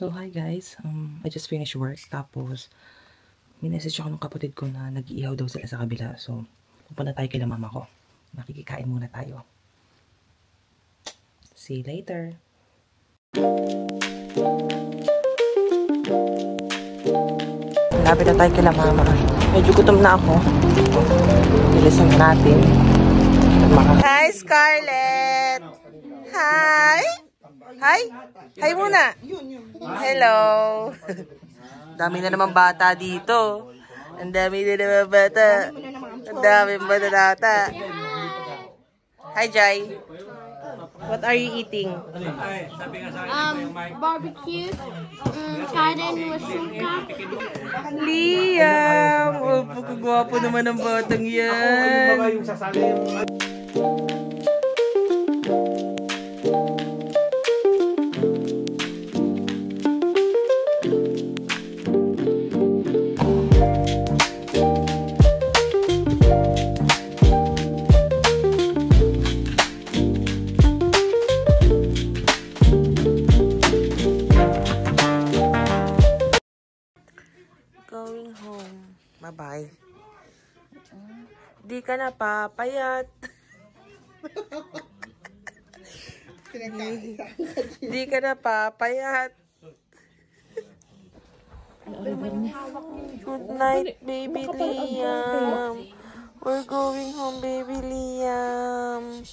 So, hi guys. I just finished work. Tapos, minessage ako ng kapatid ko na nag-iihaw daw sila sa kabila. So, pupunta tayo kila mama ko. Makikikain muna tayo. See you later. Lapit na tayo kila mama. Medyo gutom na ako. Bilisan na natin. Hi, Scarlett! Hi! Hi! Hi muna! Hello! Dami na naman bata dito. Ang dami na naman bata. Ang dami bata. Hi, Jai. What are you eating? Barbecue, kanin with suka. Liam! Oh, pagkagwapo naman ng batang yan. Going home. Bye-bye. Di ka na papayat. Di ka na papayat. Good night, baby Liam. We're going home, baby Liam.